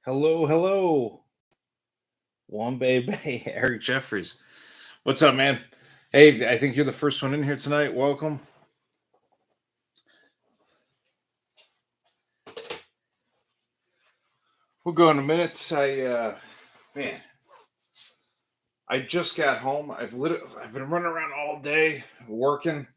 Hello, hello. Wombe Bay, Eric Jeffries. What's up, man? Hey, I think you're the first one in here tonight. Welcome. We'll go in a minute. Man, I just got home. I've been running around all day working.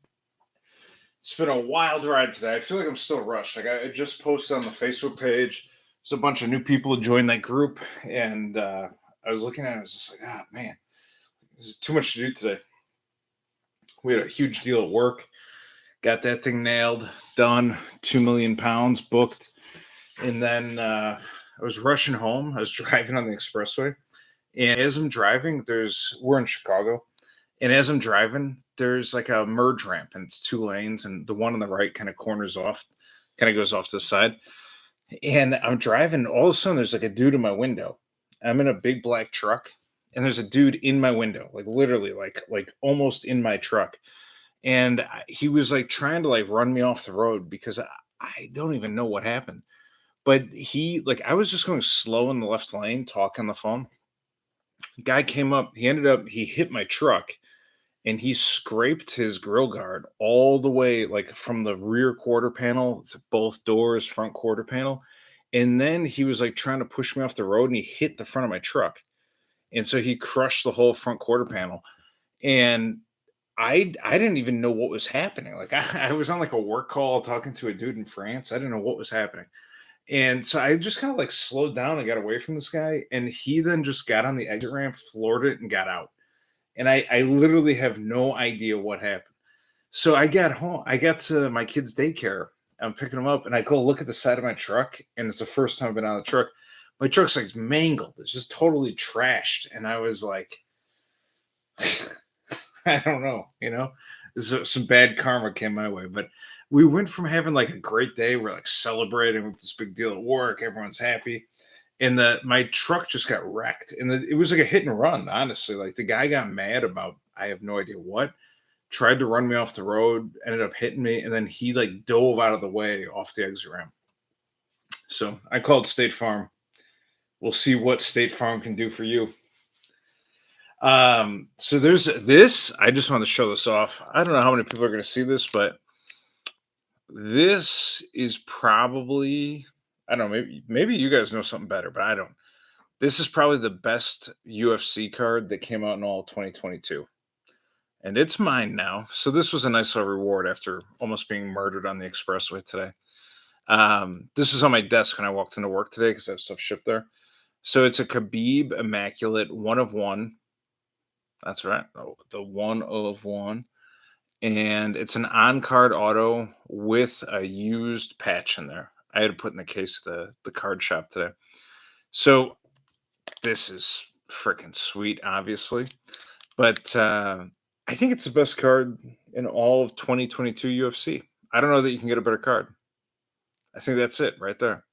It's been a wild ride today. I feel like I'm still rushed. Like I just posted on the Facebook page. There's a bunch of new people who joined that group, and I was looking at it. I was just like, ah, man, there's too much to do today. We had a huge deal at work. Got that thing nailed, done. 2 million pounds booked, and then I was rushing home. I was driving on the expressway, and as I'm driving, we're in Chicago, and as I'm driving, there's like a merge ramp, and it's 2 lanes, and the one on the right kind of corners off, kind of goes off to the side, and I'm driving. All of a sudden, there's like a dude in my window. I'm in a big black truck, and there's a dude in my window, like literally, like almost in my truck, and he was like trying to like run me off the road because I don't even know what happened. But he like I was just going slow in the left lane, talking on the phone. Guy came up, he hit my truck and he scraped his grill guard all the way like from the rear quarter panel to both doors, front quarter panel. And then he was like trying to push me off the road and he hit the front of my truck. And so he crushed the whole front quarter panel. And I didn't even know what was happening. Like I was on like a work call talking to a dude in France. I didn't know what was happening. And so I just kind of like slowed down and got away from this guy. And he then just got on the exit ramp, floored it, and got out. And I literally have no idea what happened. So I got home. I got to my kid's daycare. I'm picking him up, and I go look at the side of my truck, and it's the first time I've been on the truck. My truck's like mangled. It's just totally trashed. And I was like, I don't know, some bad karma came my way, but we went from having like a great day. We're like celebrating with this big deal at work. Everyone's happy. And my truck just got wrecked. And it was like a hit and run, honestly. Like the guy got mad about, I have no idea what, tried to run me off the road, ended up hitting me. And then he like dove out of the way off the exit ramp. So I called State Farm. We'll see what State Farm can do for you. So there's this. I just want to show this off. I don't know how many people are going to see this, but this is probably, I don't know, maybe you guys know something better, but I don't. This is probably the best UFC card that came out in all 2022. And it's mine now. So this was a nice little reward after almost being murdered on the expressway today. This was on my desk when I walked into work today because I have stuff shipped there. So it's a Khabib Immaculate 1 of 1. That's right. The 1 of 1. And it's an on-card auto with a used patch in there. I had to put in the case the card shop today. So this is freaking sweet, obviously. But I think it's the best card in all of 2022 UFC. I don't know that you can get a better card. I think that's it right there.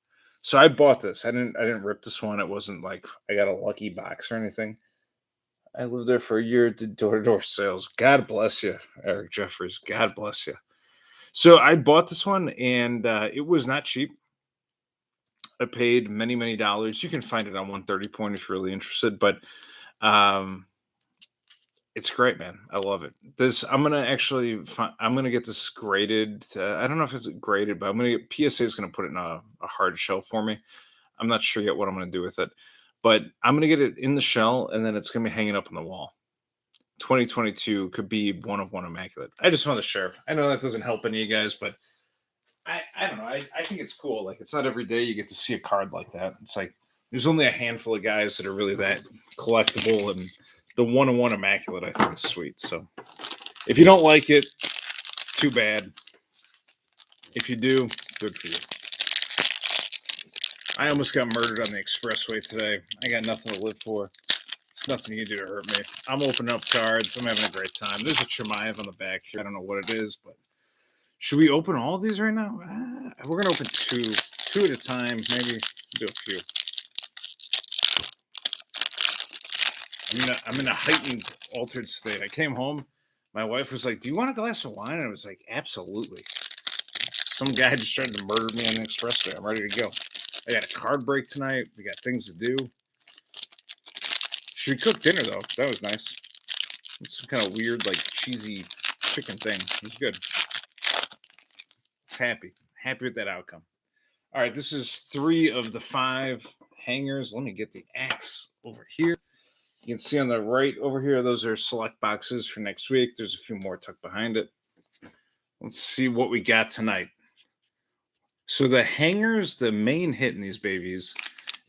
So I bought this. I didn't rip this one. It wasn't like I got a lucky box or anything. I lived there for a year, did door-to-door sales. God bless you, Eric Jeffries. God bless you. So I bought this one, and it was not cheap. I paid many, many dollars. You can find it on 130 Point if you're really interested, but um, it's great, man. I love it. I'm gonna get this graded. I don't know if it's graded, but PSA is gonna put it in a hard shell for me. I'm not sure yet what I'm gonna do with it, but I'm gonna get it in the shell, and then it's gonna be hanging up on the wall. 2022 could be 1 of 1 immaculate. I just want to share. I know that doesn't help any of you guys, but I don't know. I think it's cool. Like it's not every day you get to see a card like that. It's like there's only a handful of guys that are really that collectible, and the 1 of 1 immaculate I think is sweet. So if you don't like it, too bad. If you do, good for you. I almost got murdered on the expressway today. I got nothing to live for. There's nothing you can do to hurt me. I'm opening up cards. I'm having a great time. There's a Chimaev on the back here. I don't know what it is, but should we open all of these right now? We're going to open two at a time. Maybe do a few. I'm in a heightened, altered state. I came home. My wife was like, "Do you want a glass of wine?" And I was like, "Absolutely." Some guy just tried to murder me on the expressway. I'm ready to go. I got a card break tonight. We got things to do. Should we cook dinner, though? That was nice. It's some kind of weird, like, cheesy chicken thing. It was good. It's happy. Happy with that outcome. All right, this is 3 of the 5 hangers. Let me get the axe over here. You can see on the right over here, those are select boxes for next week. There's a few more tucked behind it. Let's see what we got tonight. So the hangers, the main hit in these babies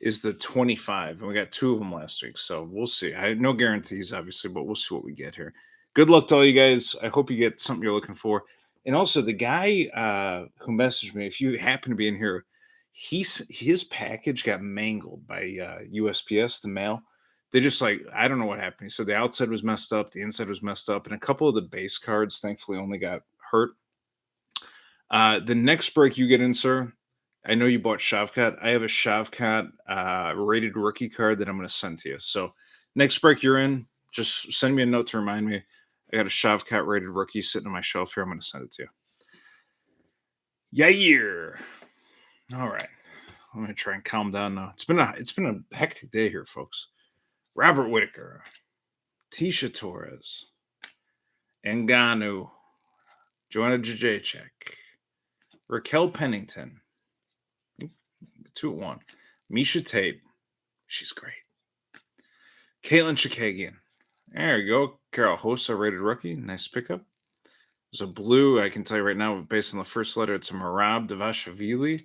is the 25. And we got 2 of them last week. So we'll see. I have no guarantees, obviously, but we'll see what we get here. Good luck to all you guys. I hope you get something you're looking for. And also, the guy who messaged me, if you happen to be in here, his package got mangled by USPS, the mail. They just I don't know what happened. He said the outside was messed up, the inside was messed up, and a couple of the base cards, thankfully, only got hurt. The next break you get in, sir, I know you bought Shavkat. I have a Shavkat rated rookie card that I'm going to send to you. So next break you're in, just send me a note to remind me. I got a Shavkat rated rookie sitting on my shelf here. I'm going to send it to you. Yair. All right. I'm going to try and calm down now. It's been a hectic day here, folks. Robert Whitaker, Tisha Torres, Ngannou, Joanna Jacek, Raquel Pennington, 2-1, Misha Tate, she's great. Caitlin Chikagian, there you go. Carol Hossa, rated rookie, nice pickup. There's a blue, I can tell you right now, based on the first letter, it's a Merab Devashvili.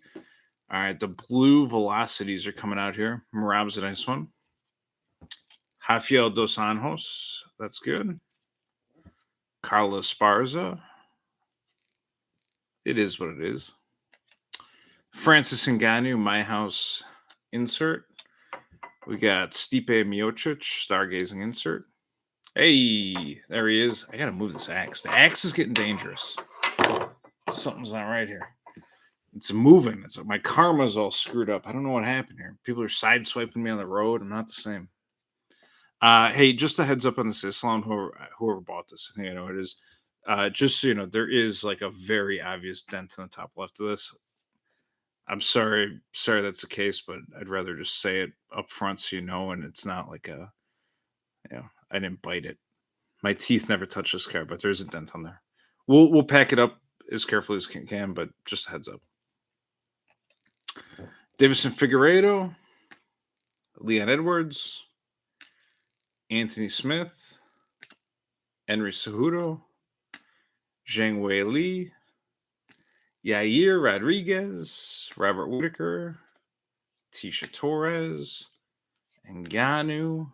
All right, the blue velocities are coming out here. Merab's a nice one. Rafael Dos Anjos, that's good. Carla Esparza, it is what it is. Francis Ngannou, My House insert. We got Stipe Miocic, Stargazing insert. Hey, there he is. I got to move this axe. The axe is getting dangerous. Something's not right here. It's moving. My karma's all screwed up. I don't know what happened here. People are sideswiping me on the road. I'm not the same. Hey, just a heads up on this Islam, whoever bought this, I think I know it is. Just so you know, there is like a very obvious dent in the top left of this. I'm sorry that's the case, but I'd rather just say it up front so you know, and it's not like I didn't bite it. My teeth never touch this car, but there's a dent on there. We'll pack it up as carefully as we can, but just a heads up. Davison Figueiredo, Leon Edwards, Anthony Smith, Henry Cejudo, Zhang Wei Li, Yair Rodriguez, Robert Whitaker, Tisha Torres, Ngannou,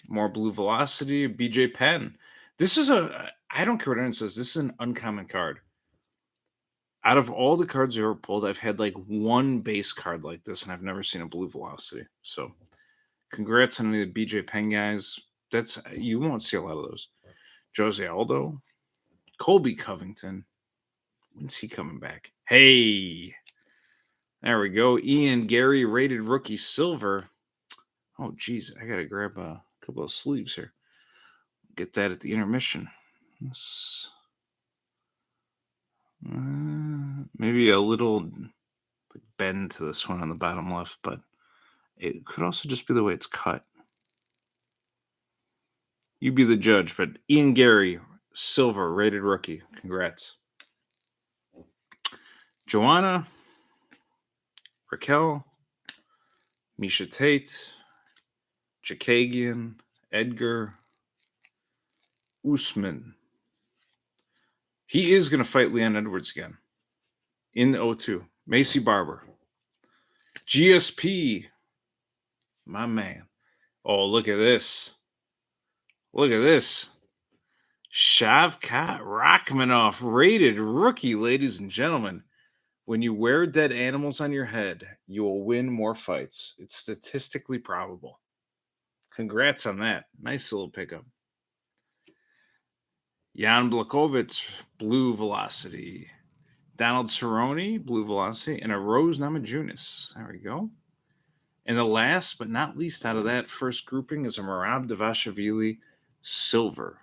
more blue velocity, BJ Penn. This is I don't care what anyone says, this is an uncommon card. Out of all the cards I've ever pulled, I've had like one base card like this, and I've never seen a blue velocity. So congrats on the BJ Penn guys. You won't see a lot of those. Jose Aldo, Colby Covington. When's he coming back? Hey, there we go. Ian Gary, rated rookie silver. Oh, geez, I gotta grab a couple of sleeves here. Get that at the intermission. Maybe a little bend to this one on the bottom left, but it could also just be the way it's cut. You be the judge, but Ian Gary, silver, rated rookie. Congrats. Joanna, Raquel, Misha Tate, Jakagian, Edgar, Usman. He is going to fight Leon Edwards again in the O2. Macy Barber. GSP, my man. Oh, look at this. Look at this. Shavkat Rachmanov, rated rookie, ladies and gentlemen. When you wear dead animals on your head, you will win more fights. It's statistically probable. Congrats on that. Nice little pickup. Jan Blachowicz, blue velocity. Donald Cerrone, blue velocity. And a Rose Namajunas. There we go. And the last but not least out of that first grouping is a Merab Devashvili, silver.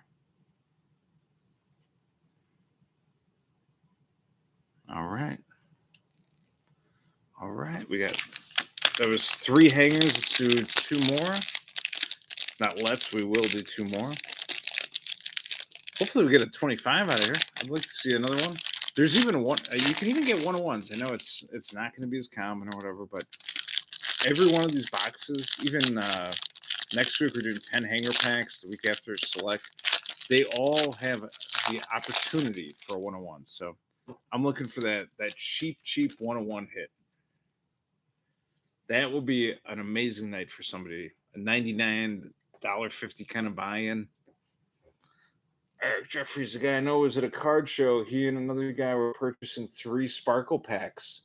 All right. We got That was 3 hangers. Let's do 2 more. We will do 2 more. Hopefully we get a 25 out of here. I'd like to see another one. There's even one. You can even get 101s. I know it's not going to be as common or whatever, but every one of these boxes, even next week we're doing 10 hanger packs. The week after select. They all have the opportunity for a 101. So I'm looking for that cheap 101 hit. That will be an amazing night for somebody. A $99.50 kind of buy-in. Eric Jeffries, the guy I know, was at a card show. He and another guy were purchasing 3 sparkle packs.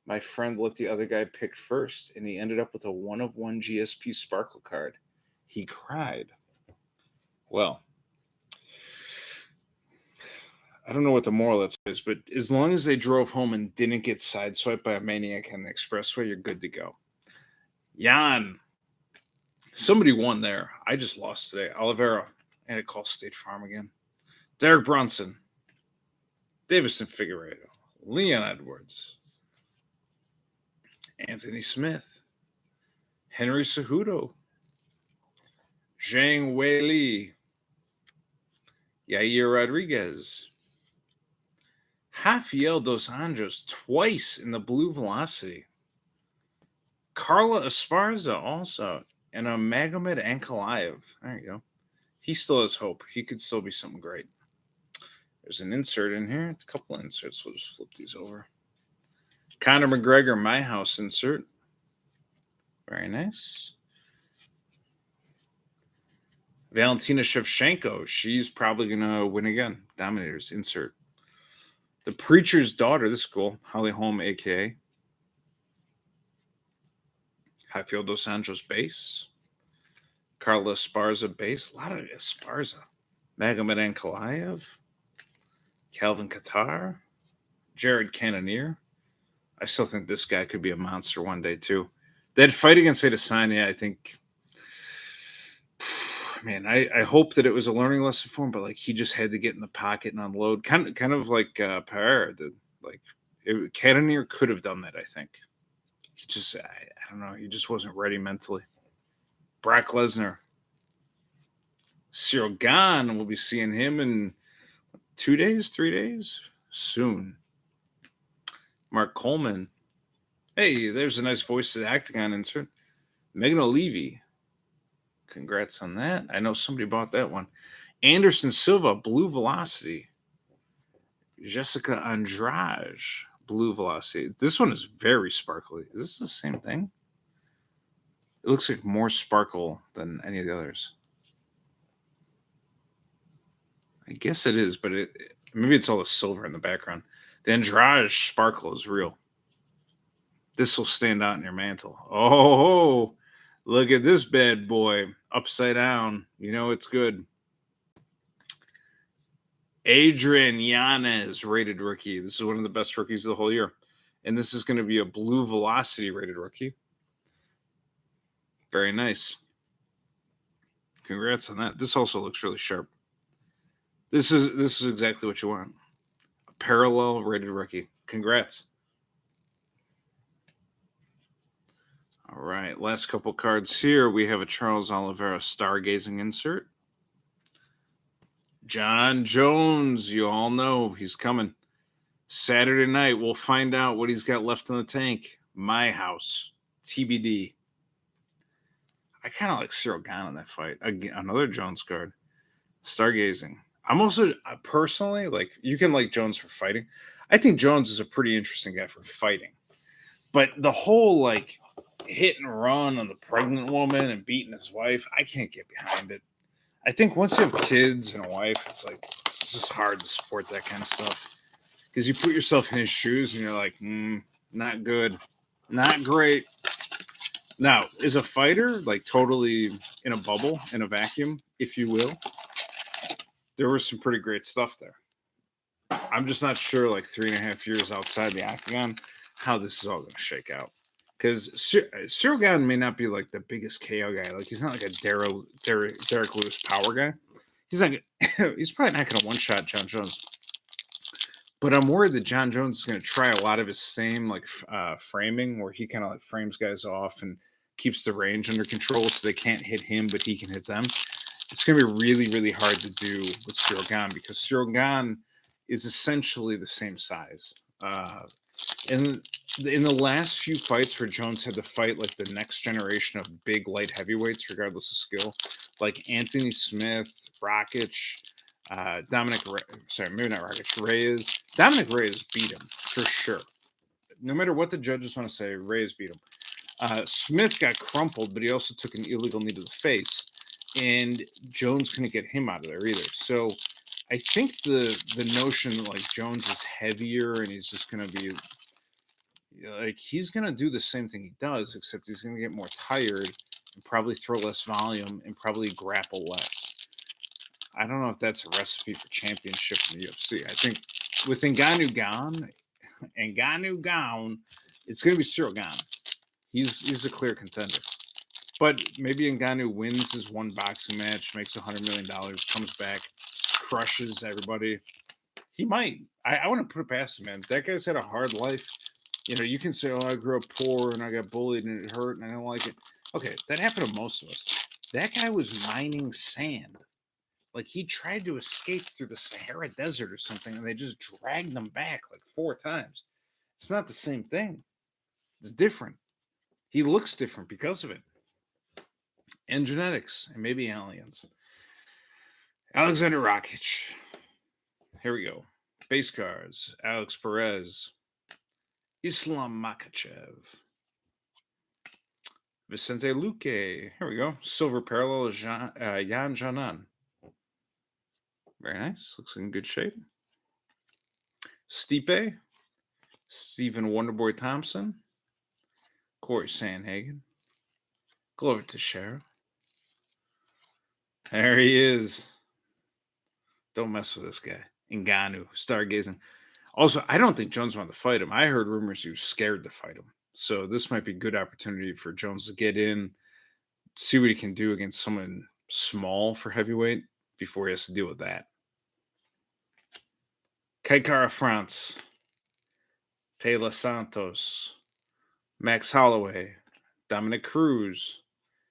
My friend let the other guy pick first, and he ended up with a 1-of-1 GSP sparkle card. He cried. Well, I don't know what the moral of that is, but as long as they drove home and didn't get sideswiped by a maniac on the expressway, you're good to go. Jan, somebody won there. I just lost today. Oliveira. I had to call State Farm again. Derek Brunson. Davison Figueiredo. Leon Edwards. Anthony Smith. Henry Cejudo. Zhang Weili. Yair Rodriguez. Rafael Dos Anjos twice in the blue velocity. Carla Esparza also. And a Magomed Ankalaev. There you go. He still has hope. He could still be something great. There's an insert in here. A couple of inserts. We'll just flip these over. Conor McGregor, My House insert. Very nice. Valentina Shevchenko. She's probably going to win again. Dominators insert. The Preacher's Daughter. This is cool. Holly Holm, a.k.a. Rafael Dos Anjos base. Carla Esparza base. A lot of Esparza. Magomed Ankalaev. Calvin Qatar. Jared Cannonier. I still think this guy could be a monster one day, too. That fight against Adesanya, I think... Man, I hope that it was a learning lesson for him, but like he just had to get in the pocket and unload. Kind of like Pereira did. Like Cannonier could have done that, I think. He just... I don't know. He just wasn't ready mentally. Brock Lesnar. Cyril Gane, we'll be seeing him in 2 days, 3 days? Soon. Mark Coleman. Hey, there's a nice voice to the Octagon insert. Megan O'Leary. Congrats on that. I know somebody bought that one. Anderson Silva, blue velocity. Jessica Andrade, blue velocity. This one is very sparkly. Is this the same thing? It looks like more sparkle than any of the others. I guess it is, but maybe it's all the silver in the background. The Andrade sparkle is real. This will stand out in your mantle. Oh, look at this bad boy. Upside down. You know it's good. Adrian Yanez, rated rookie. This is one of the best rookies of the whole year. And this is going to be a blue velocity rated rookie. Very nice. Congrats on that. This also looks really sharp. This is exactly what you want. A parallel rated rookie. Congrats. All right, last couple cards here. We have a Charles Oliveira stargazing insert. John Jones, you all know he's coming. Saturday night, we'll find out what he's got left in the tank. My House, TBD. I kind of like Cyril Gane in that fight. Again, another Jones card. Stargazing. I'm also, personally, like, you can like Jones for fighting. I think Jones is a pretty interesting guy for fighting. But the whole, like, hit and run on the pregnant woman and beating his wife, I can't get behind it. I think once you have kids and a wife, it's just hard to support that kind of stuff. Because you put yourself in his shoes and you're like, not good. Not great. Now, is a fighter, like, totally in a bubble, in a vacuum, if you will? There was some pretty great stuff there. I'm just not sure, like, 3.5 years outside the octagon, how this is all going to shake out. Because Cyril Gane may not be, like, the biggest KO guy. Like, he's not like a Derek Lewis power guy. He's probably not going to one-shot John Jones. But I'm worried that John Jones is going to try a lot of his same framing, where he kind of like frames guys off and keeps the range under control, so they can't hit him, but he can hit them. It's going to be really, really hard to do with Cyril Gane, because Cyril Gane is essentially the same size. And in the last few fights where Jones had to fight like the next generation of big light heavyweights, regardless of skill, like Anthony Smith, Rakic, maybe not Rakic, Reyes. Dominic Reyes beat him for sure. No matter what the judges want to say, Reyes beat him. Smith got crumpled, but he also took an illegal knee to the face, and Jones couldn't get him out of there either. So I think the notion that like Jones is heavier and he's just going to be like, he's going to do the same thing he does, except he's going to get more tired and probably throw less volume and probably grapple less. I don't know if that's a recipe for championship in the UFC. I think with Ngannou gone, it's going to be Cyril Gane. He's a clear contender. But maybe Ngannou wins his one boxing match, makes $100 million, comes back, crushes everybody. He might. I want to put it past him, man. That guy's had a hard life. You know, you can say, oh, I grew up poor and I got bullied and it hurt and I don't like it. Okay, that happened to most of us. That guy was mining sand. Like, he tried to escape through the Sahara Desert or something, and they just dragged him back like 4 times. It's not the same thing. It's different. He looks different because of it. And genetics, and maybe aliens. Alexander Rakic. Here we go. Base cards. Alex Perez. Islam Makhachev. Vicente Luque. Here we go. Silver parallel. Yan Janan. Very nice. Looks in good shape. Stipe. Stephen Wonderboy Thompson. Corey Sandhagen. Glover Teixeira. There he is. Don't mess with this guy. Ngannou. Stargazing. Also, I don't think Jones wanted to fight him. I heard rumors he was scared to fight him. So this might be a good opportunity for Jones to get in, see what he can do against someone small for heavyweight before he has to deal with that. Kaikara France. Taylor Santos. Max Holloway. Dominic Cruz.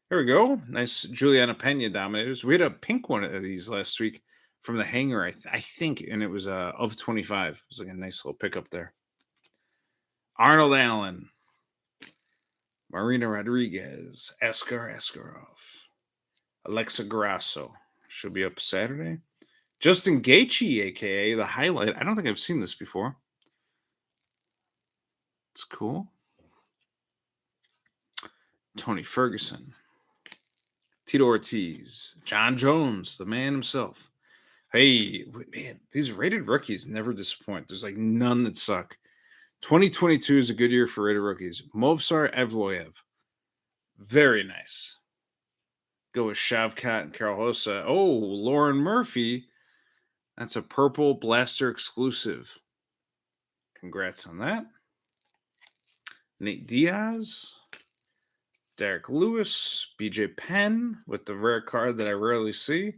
There we go. Nice Juliana Pena Dominators. We had a pink one of these last week from the hanger, I think, and it was of 25. It was like a nice little pickup there. Arnold Allen. Marina Rodriguez. Askar Askarov. Alexa Grasso. She'll be up Saturday. Justin Gaethje, a.k.a. The Highlight. I don't think I've seen this before. It's cool. Tony Ferguson. Tito Ortiz. John Jones, the man himself. Hey, man, these rated rookies never disappoint. There's like none that suck. 2022 is a good year for rated rookies. Movsar Evloev. Very nice. Go with Shavkat and Karol Hossa. Oh, Lauren Murphy. That's a purple blaster exclusive. Congrats on that. Nate Diaz. Derek Lewis. BJ Penn with the rare card that I rarely see.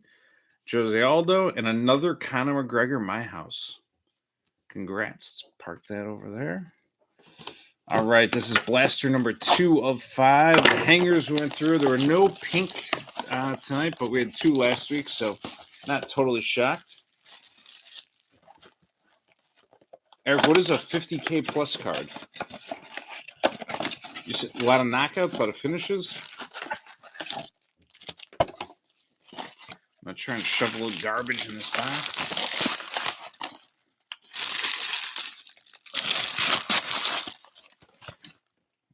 Jose Aldo, and another Conor McGregor My House. Congrats. Let's park that over there. All right, this is blaster number 2 of 5. The hangers went through. There were no pink tonight, but we had 2 last week, so not totally shocked. Eric, what is a 50K plus card? You said a lot of knockouts, a lot of finishes? I'm going to try and shove a little garbage in this box.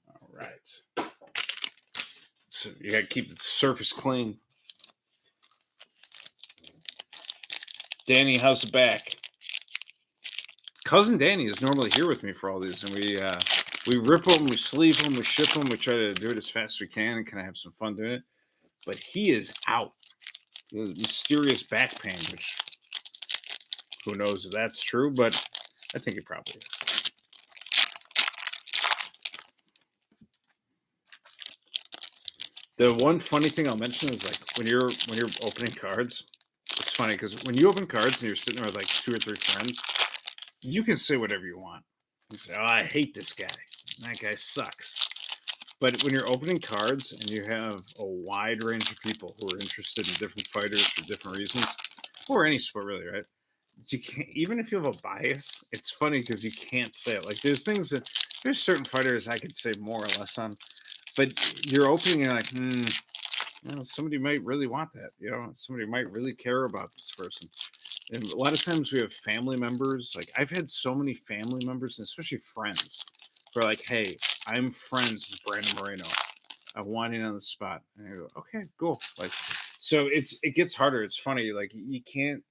All right. So you got to keep the surface clean. Danny, how's the back? Cousin Danny is normally here with me for all these, and we rip them, we sleeve them, we ship them, we try to do it as fast as we can and kind of have some fun doing it. But he is out. Mysterious back pain, which who knows if that's true, but I think it probably is. The one funny thing I'll mention is like when you're opening cards, it's funny because when you open cards and you're sitting there with like 2 or 3 friends, You can say whatever you want. You say, "Oh, I hate this guy. That guy sucks." But when you're opening cards and you have a wide range of people who are interested in different fighters for different reasons, or any sport really, right? You can't, even if you have a bias, it's funny because you can't say it. Like there's certain fighters I could say more or less on, but you're opening and you're like, somebody might really want that. Somebody might really care about this person. And a lot of times we have family members. Like I've had so many family members, and especially friends, who are like, "Hey, I'm friends with Brandon Moreno. I want in on the spot." And I go, "Okay, cool." Like, so it gets harder. It's funny. Like you can't.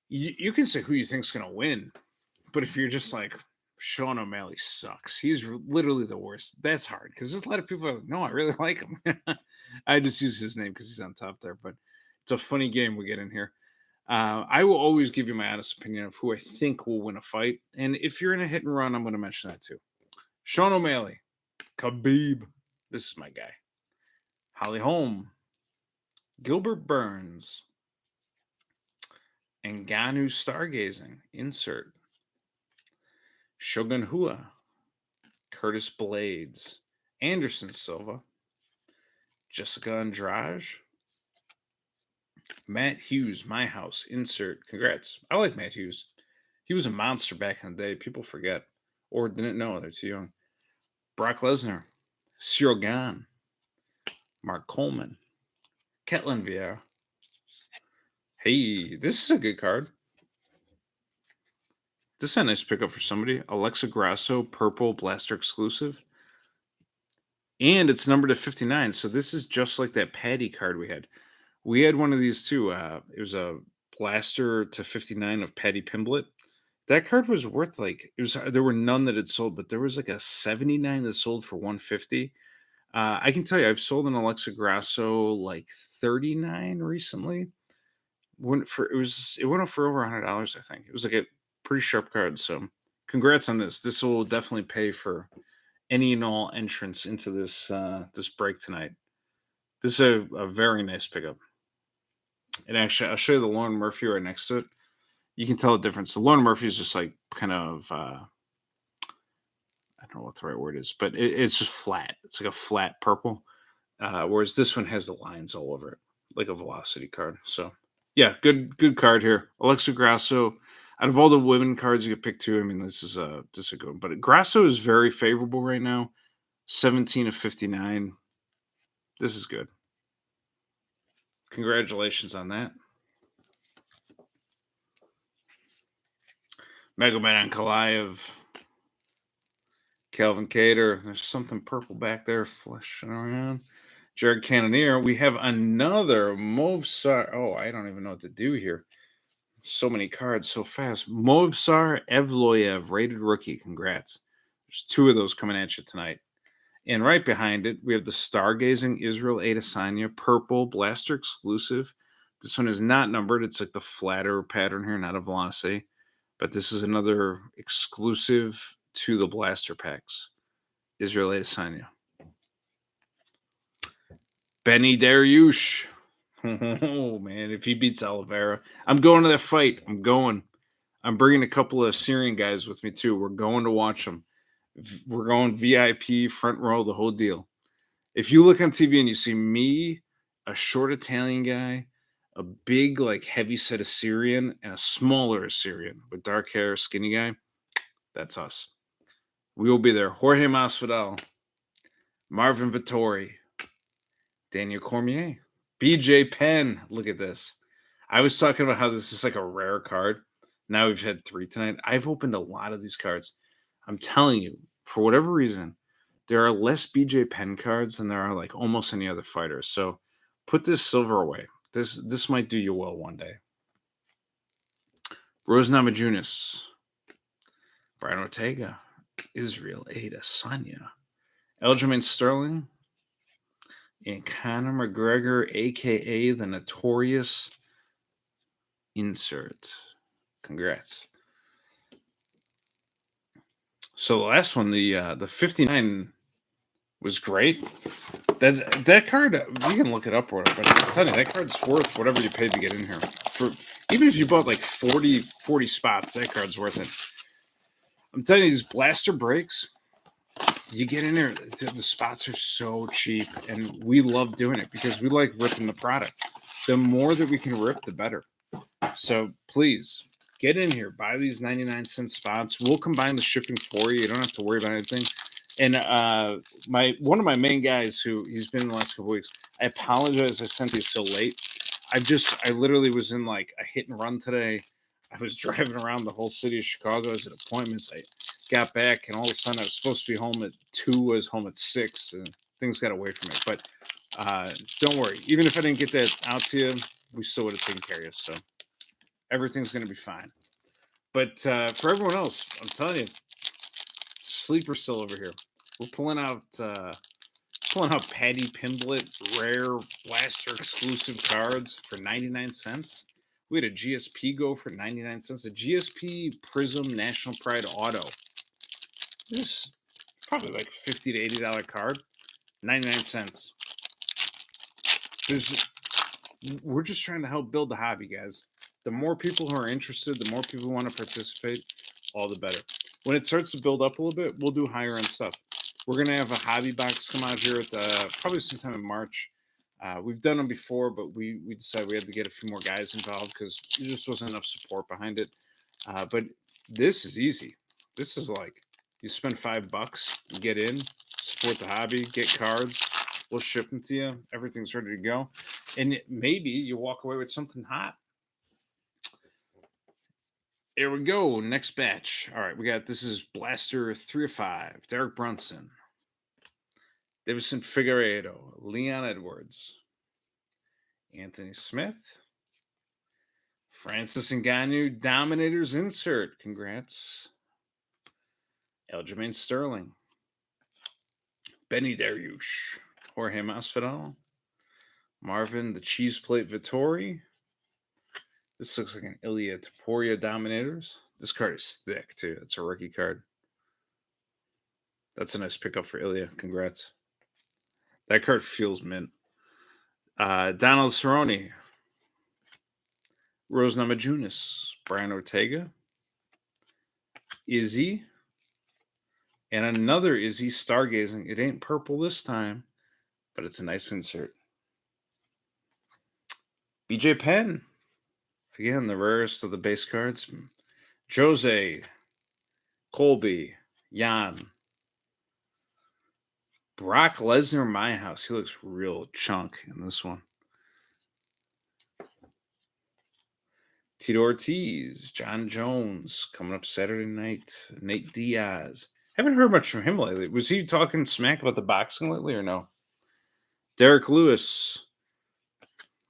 You can say who you think's gonna win, but if you're just like Sean O'Malley sucks, he's literally the worst. That's hard because there's a lot of people are like, no, I really like him. I just use his name because he's on top there, but it's a funny game we get in here. I will always give you my honest opinion of who I think will win a fight, and if you're in a hit and run, I'm going to mention that too. Sean O'Malley, Khabib, this is my guy. Holly Holm, Gilbert Burns, Ngannou Stargazing, insert. Shogun Hua, Curtis Blades, Anderson Silva, Jessica Andrade, Matt Hughes, my house, insert. Congrats. I like Matt Hughes. He was a monster back in the day. People forget or didn't know. They're too young. Brock Lesnar, Cyril Gahn, Mark Coleman, Ketlin Vieira. Hey, this is a good card. This is a nice pickup for somebody. Alexa Grasso, purple blaster exclusive. And it's numbered to 59. So this is just like that Patty card we had. We had one of these too. It was a blaster to 59 of Patty Pimblett. That card was worth there were none that had sold, but there was like a 79 that sold for 150. I can tell you, I've sold an Alexa Grasso like 39 recently. It went up for over $100, I think. It was like a pretty sharp card. So congrats on this. This will definitely pay for any and all entrance into this break tonight. This is a very nice pickup. And actually, I'll show you the Lauren Murphy right next to it. You can tell the difference. The Lauren Murphy is just like kind of, I don't know what the right word is, but it's just flat. It's like a flat purple. Whereas this one has the lines all over it, like a Velocity card. So, yeah, good card here. Alexa Grasso. Out of all the women cards you could pick two, I mean, this is a good one. But Grasso is very favorable right now. 17 of 59. This is good. Congratulations on that. Megaman Ankalaev. Calvin Cater. There's something purple back there flashing around. Jared Cannonier. We have another Movsar. Oh, I don't even know what to do here. So many cards so fast. Movsar Evloyev, rated rookie. Congrats. There's two of those coming at you tonight. And right behind it, we have the Stargazing Israel Adesanya purple blaster exclusive. This one is not numbered. It's like the flatter pattern here, not a velocity. But this is another exclusive to the blaster packs. Israel Adesanya. Benny Dariush. Oh, man. If he beats Oliveira, I'm going to that fight. I'm bringing a couple of Syrian guys with me, too. We're going to watch them. We're going VIP, front row, the whole deal. If you look on TV and you see me, a short Italian guy, a big, like, heavy set Assyrian, and a smaller Assyrian with dark hair, skinny guy, that's us. We will be there. Jorge Masvidal, Marvin Vittori, Daniel Cormier, BJ Penn. Look at this. I was talking about how this is like a rare card. Now we've had 3 tonight. I've opened a lot of these cards. I'm telling you, for whatever reason, there are less BJ Penn cards than there are like almost any other fighters. So put this silver away. This might do you well one day. Rose Namajunas, Brian Ortega, Israel Adesanya, Aljamain Sterling, and Conor McGregor, a.k.a. the Notorious Insert. Congrats. So the last one, the 59 was great. That card, you can look it up or whatever, but I'm telling you, that card's worth whatever you paid to get in here. for even if you bought like 40 spots, that card's worth it. I'm telling you, these blaster breaks, you get in there, the spots are so cheap, and we love doing it because we like ripping the product. The more that we can rip, the better. So please get in here, buy these 99-cent spots. We'll combine the shipping for you. You don't have to worry about anything. And one of my main guys, who he's been in the last couple weeks, I apologize I sent these so late. I literally was in like a hit and run today. I was driving around the whole city of Chicago. I was at appointments. I got back, and all of a sudden I was supposed to be home at 2. I was home at 6, and things got away from me. But don't worry. Even if I didn't get that out to you, we still would have taken care of you. So everything's going to be fine. But for everyone else, I'm telling you, sleeper still over here. We're pulling out Patty Pimblett rare blaster exclusive cards for 99 cents. We had a GSP go for 99 cents. A GSP Prism National Pride Auto. This is probably like $50 to $80 card. 99 cents. We're just trying to help build the hobby, guys. The more people who are interested, the more people who want to participate, all the better. When it starts to build up a little bit, we'll do higher end stuff. We're going to have a hobby box come out here at probably sometime in March. We've done them before, but we decided we had to get a few more guys involved because there just wasn't enough support behind it. But this is easy. This is like you spend $5, get in, support the hobby, get cards. We'll ship them to you. Everything's ready to go. And maybe you walk away with something hot. Here we go. Next batch. All right, this is Blaster 3 of 5. Derek Brunson. Davison Figueiredo. Leon Edwards. Anthony Smith. Francis Ngannou. Dominators insert. Congrats. Aljamain Sterling. Benny Dariush. Jorge Masvidal. Marvin the Cheese Plate Vittori. This looks like an Ilya Taporia Dominators. This card is thick, too. It's a rookie card. That's a nice pickup for Ilya. Congrats. That card feels mint. Donald Cerrone. Rose Namajunas. Brian Ortega. Izzy. And another Izzy Stargazing. It ain't purple this time, but it's a nice insert. BJ Penn. Again, the rarest of the base cards. Jose. Colby. Jan. Brock Lesnar, My House. He looks real chunk in this one. Tito Ortiz. John Jones. Coming up Saturday night. Nate Diaz. Haven't heard much from him lately. Was he talking smack about the boxing lately or no? Derek Lewis.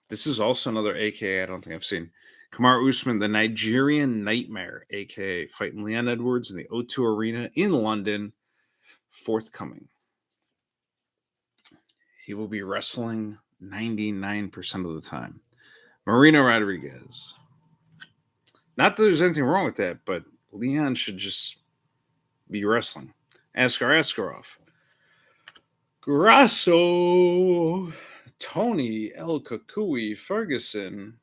This is also another AKA I don't think I've seen. Kamaru Usman, the Nigerian Nightmare, a.k.a. fighting Leon Edwards in the O2 Arena in London, forthcoming. He will be wrestling 99% of the time. Marina Rodriguez. Not that there's anything wrong with that, but Leon should just be wrestling. Askar Askarov. Grasso. Tony El Kakui Ferguson.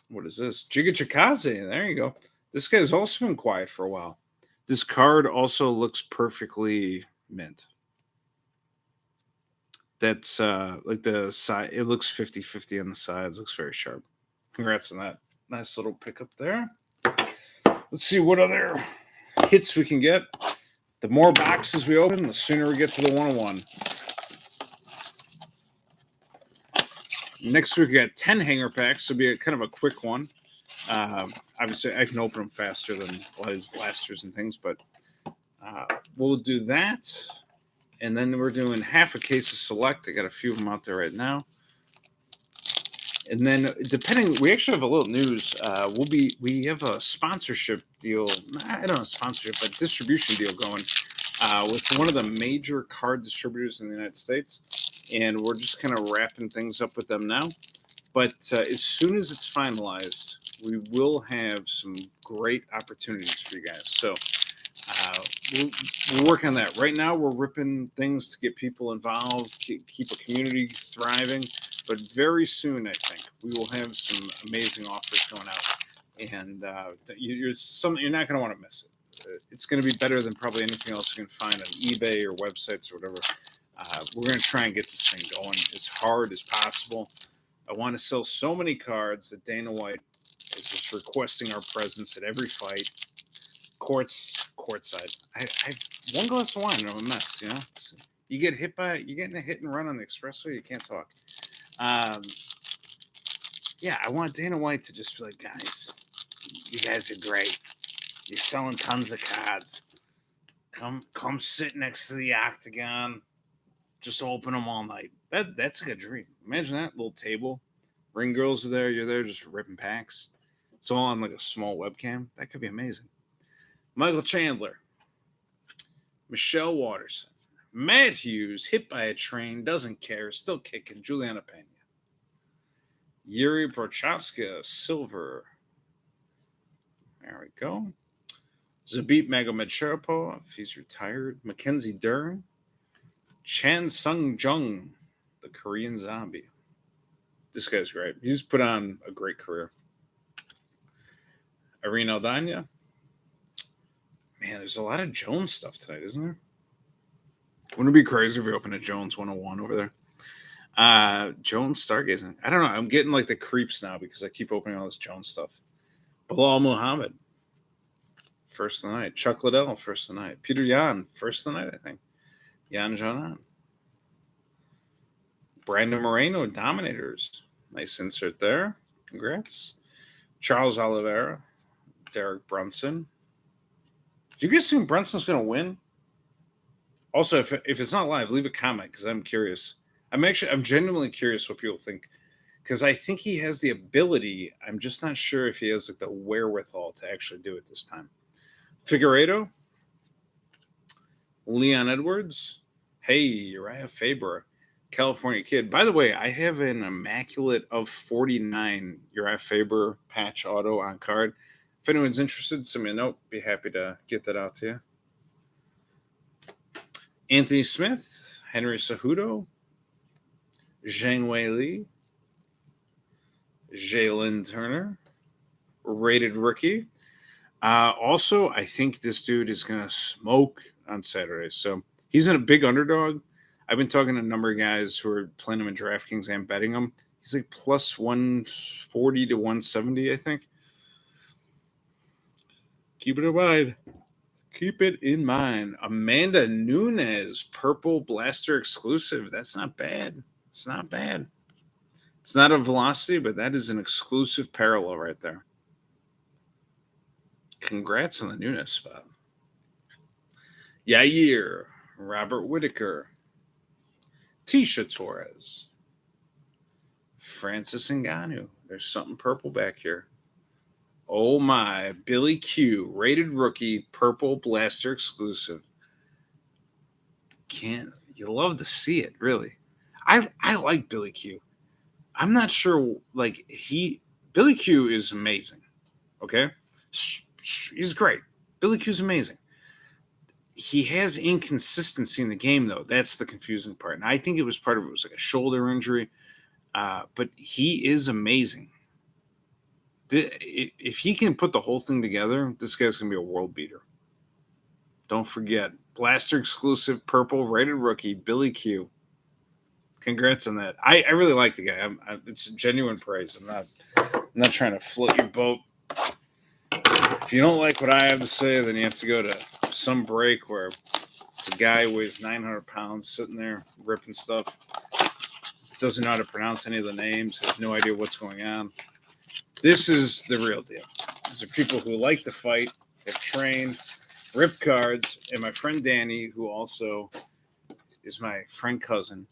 What is this? Giga Chikaze. There you go. This guy's also been quiet for a while. This card also looks perfectly mint. That's like the side. It looks 50-50 on the sides. Looks very sharp. Congrats on that. Nice little pickup there. Let's see what other hits we can get. The more boxes we open, the sooner we get to the 101. Next week, we got 10 hanger packs. So it'll be kind of a quick one. Obviously, I can open them faster than a lot of these blasters and things, but we'll do that. And then we're doing half a case of Select. I got a few of them out there right now. And then, we actually have a little news. We have a sponsorship deal. I don't know, sponsorship, but distribution deal going with one of the major card distributors in the United States. And we're just kind of wrapping things up with them now. But as soon as it's finalized, we will have some great opportunities for you guys. So we'll work on that. Right now, we're ripping things to get people involved, keep a community thriving. But very soon, I think, we will have some amazing offers going out, and you're not going to want to miss it. It's going to be better than probably anything else you can find on eBay or websites or whatever. We're going to try and get this thing going as hard as possible. I want to sell so many cards that Dana White is just requesting our presence at every fight, courtside. I one glass of wine and I'm a mess. You get hit by you're getting a hit and run on the expressway, you can't talk. Yeah, I want Dana White to just be like, guys, you guys are great. You're selling tons of cards. Come sit next to the octagon. Just open them all night. That's like a dream. Imagine that little table. Ring girls are there. You're there just ripping packs. It's all on like a small webcam. That could be amazing. Michael Chandler. Michelle Watterson. Matt Hughes, hit by a train, doesn't care, still kicking. Juliana Pena. Yuri Prochaska, silver. There we go. Zabit Magomed Sharapov, he's retired. Mackenzie Dern. Chan Sung Jung, the Korean zombie. This guy's great. He's put on a great career. Irene Aldana. Man, there's a lot of Jones stuff tonight, isn't there? Wouldn't it be crazy if we opened a Jones 101 over there? Jones stargazing. I don't know. I'm getting like the creeps now because I keep opening all this Jones stuff. Bilal Muhammad, first of the night. Chuck Liddell, first of the night. Peter Yan, first of the night, I think. Yan Janan. Brandon Moreno, Dominators. Nice insert there. Congrats. Charles Oliveira. Derek Brunson. Do you guys think Brunson's going to win? Also, if it's not live, leave a comment because I'm curious. I'm genuinely curious what people think because I think he has the ability. I'm just not sure if he has like the wherewithal to actually do it this time. Figueiredo, Leon Edwards, hey, Uriah Faber, California Kid. By the way, I have an immaculate of 49 Uriah Faber patch auto on card. If anyone's interested, send me a note. Be happy to get that out to you. Anthony Smith, Henry Cejudo, Zhang Wei Li, Jalen Turner, rated rookie. Also, I think this dude is going to smoke on Saturday. So he's in a big underdog. I've been talking to a number of guys who are playing him in DraftKings and betting him. He's like plus 140 to 170, I think. Keep it in mind. Keep it in mind. Amanda Nunes, Purple Blaster exclusive. That's not bad. It's not bad. It's not a velocity, but that is an exclusive parallel right there. Congrats on the Nunes spot. Yair, Robert Whitaker, Tisha Torres, Francis Ngannou. There's something purple back here. Oh my, Billy Q, rated rookie, Purple Blaster exclusive. You love to see it, really. I like Billy Q. I'm not sure, Billy Q is amazing, okay? He's great. Billy Q's amazing. He has inconsistency in the game, though. That's the confusing part. And I think it was part of it was like a shoulder injury, but he is amazing. If he can put the whole thing together, this guy's going to be a world beater. Don't forget, Blaster exclusive, purple, rated rookie, Billy Q. Congrats on that. I really like the guy. It's genuine praise. I'm not trying to float your boat. If you don't like what I have to say, then you have to go to some break where it's a guy who weighs 900 pounds sitting there ripping stuff. Doesn't know how to pronounce any of the names. Has no idea what's going on. This is the real deal. These are people who like to fight, have trained, rip cards, and my friend Danny, who also is my friend cousin,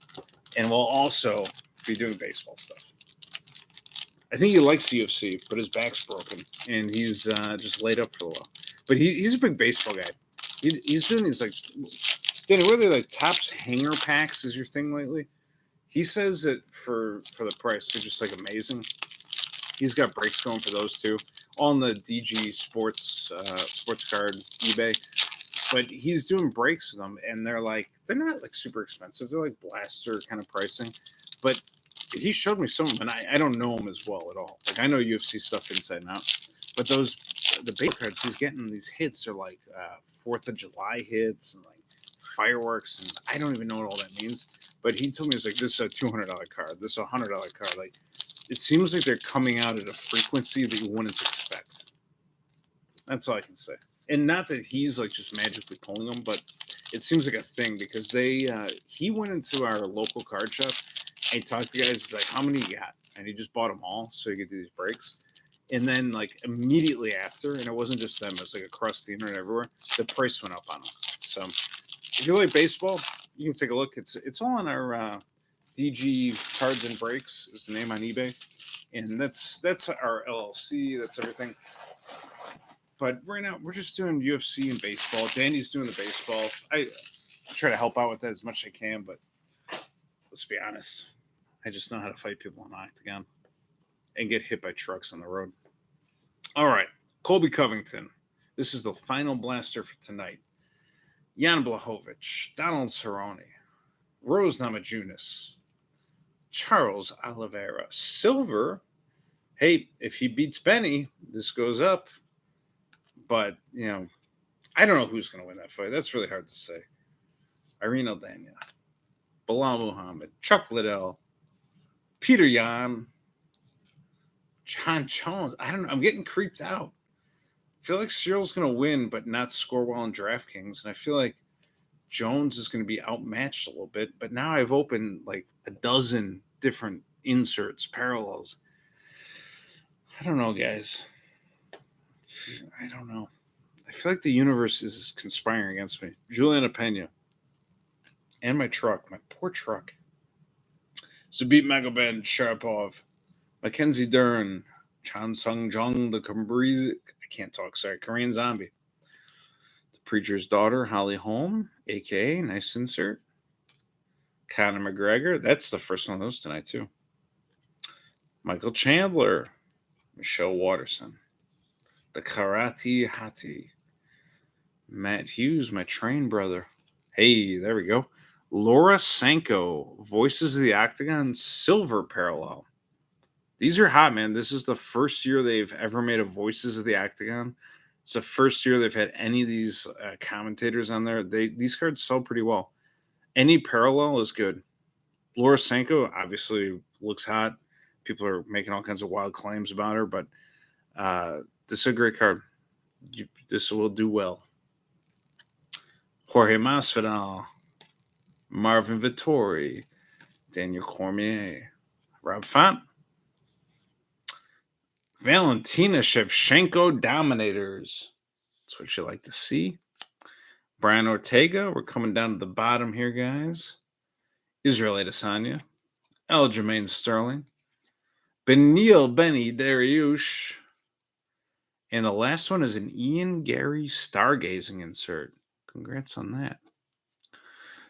and will also be doing baseball stuff. I think he likes UFC, but his back's broken, and he's just laid up for a while. But he's a big baseball guy. He's doing these, Danny, what are they, Topps hanger packs is your thing lately? He says that for the price, they're just, amazing. He's got breaks going for those too, on the DG Sports card eBay. But he's doing breaks with them, and they're not super expensive. They're like Blaster kind of pricing, but he showed me some of them, and I don't know him as well at all. Like, I know UFC stuff inside and out, but the bait cards he's getting, these hits are like 4th of July hits and like fireworks, and I don't even know what all that means. But he told me, it's like, this is a $200 card, this is a $100 card. Like, it seems like they're coming out at a frequency that you wouldn't expect. That's all I can say. And not that he's like just magically pulling them, but it seems like a thing, because he went into our local card shop and he talked to guys. He's like, "How many you got?" And he just bought them all so he could do these breaks. And then, like, immediately after, and it wasn't just them, it was like across the internet everywhere, the price went up on them. So if you like baseball, you can take a look. It's all on our DG Cards and Breaks is the name on eBay, and that's our LLC. That's everything. But right now, we're just doing UFC and baseball. Danny's doing the baseball. I try to help out with that as much as I can, but let's be honest. I just know how to fight people in the octagon and get hit by trucks on the road. All right. Colby Covington. This is the final blaster for tonight. Jan Blachowicz, Donald Cerrone, Rose Namajunas, Charles Oliveira, silver. Hey, if he beats Benny, this goes up. But, I don't know who's going to win that fight. That's really hard to say. Irene Aldana, Bilal Muhammad, Chuck Liddell, Peter Yan, John Jones. I don't know. I'm getting creeped out. I feel like Cyril's going to win, but not score well in DraftKings. And I feel like Jones is going to be outmatched a little bit. But now I've opened like a dozen different inserts, parallels. I don't know, guys. I don't know. I feel like the universe is conspiring against me. Juliana Pena. And my truck. My poor truck. Zabit Magomed Sharapov. Mackenzie Dern. Chan Sung Jung. The Cambrese. I can't talk. Sorry. Korean Zombie. The Preacher's Daughter. Holly Holm. A.K.A. Nice insert. Conor McGregor. That's the first one of those tonight, too. Michael Chandler. Michelle Watterson. The Karate Hati. Matt Hughes, my train brother. Hey, there we go. Laura Sanko, Voices of the Octagon, silver parallel. These are hot, man. This is the first year they've ever made a Voices of the Octagon. It's the first year they've had any of these commentators on there. These cards sell pretty well. Any parallel is good. Laura Sanko obviously looks hot. People are making all kinds of wild claims about her, but this is a great card. This will do well. Jorge Masvidal, Marvin Vittori, Daniel Cormier, Rob Font, Valentina Shevchenko Dominators. That's what you like to see. Brian Ortega, we're coming down to the bottom here, guys. Israel Adesanya, Aljamain Sterling, Benil Benny Dariush, and the last one is an Ian Gary stargazing insert. Congrats on that.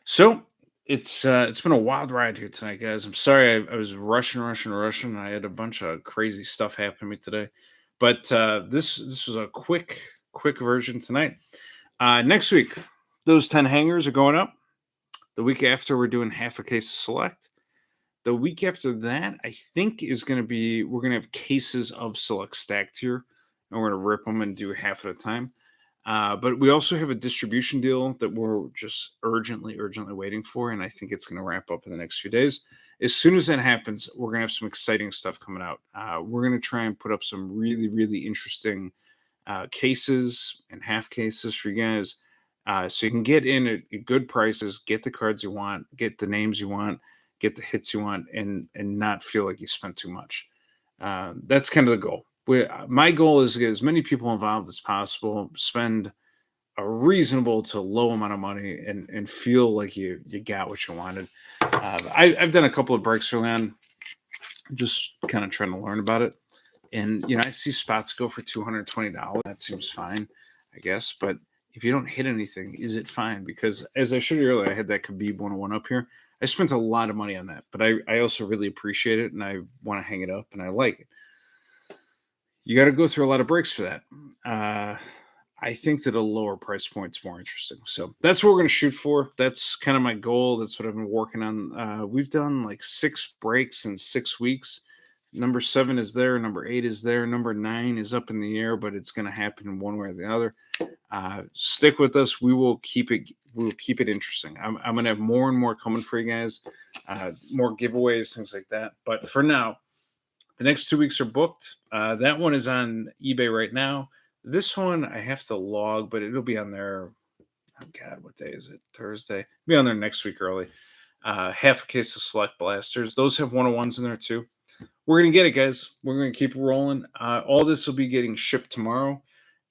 So it's been a wild ride here tonight, guys. I'm sorry I was rushing. I had a bunch of crazy stuff happen to me today, but this was a quick version tonight. Next week, those 10 hangers are going up. The week after, we're doing half a case of Select. The week after that, I think we're going to have cases of Select stacked here, and we're going to rip them and do half at a time. But we also have a distribution deal that we're just urgently waiting for, and I think it's going to wrap up in the next few days. As soon as that happens, we're going to have some exciting stuff coming out. We're going to try and put up some really, really interesting cases and half cases for you guys, so you can get in at good prices, get the cards you want, get the names you want, get the hits you want, and not feel like you spent too much. That's kind of the goal. My goal is to get as many people involved as possible, spend a reasonable to low amount of money, and feel like you got what you wanted. I've done a couple of breaks early on, just kind of trying to learn about it. And, I see spots go for $220. That seems fine, I guess. But if you don't hit anything, is it fine? Because as I showed you earlier, I had that Khabib 101 up here. I spent a lot of money on that, but I also really appreciate it, and I want to hang it up, and I like it. You got to go through a lot of breaks for that. I think that a lower price point is more interesting. So that's what we're going to shoot for. That's kind of my goal. That's what I've been working on. We've done like 6 breaks in 6 weeks. Number 7 is there. Number 8 is there. Number 9 is up in the air, but it's going to happen one way or the other. Stick with us. We will keep it. We'll keep it interesting. I'm going to have more and more coming for you guys. More giveaways, things like that. But for now, the next 2 weeks are booked. That one is on eBay right now. This one I have to log, but it'll be on there. Oh God, what day is it? Thursday. It'll be on there next week early. Half a case of Select Blasters. Those have 101s in there too. We're gonna get it, guys. We're gonna keep rolling. All this will be getting shipped tomorrow,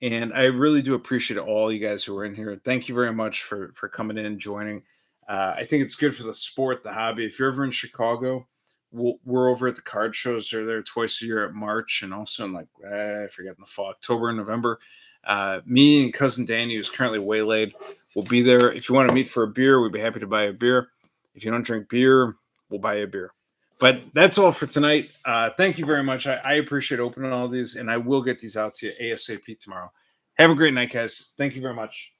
and I really do appreciate all you guys who are in here. Thank you very much for coming in and joining. I think it's good for the sport, the hobby. If you're ever in Chicago, we're over at the card shows. They're there twice a year at March, and also in like I forget in the fall, October and November. Me and cousin Danny, who's currently waylaid, will be there. If you want to meet for a beer, we'd be happy to buy a beer. If you don't drink beer, we'll buy you a beer. But that's all for tonight. Thank you very much. I appreciate opening all these, and I will get these out to you ASAP tomorrow. Have a great night, guys. Thank you very much.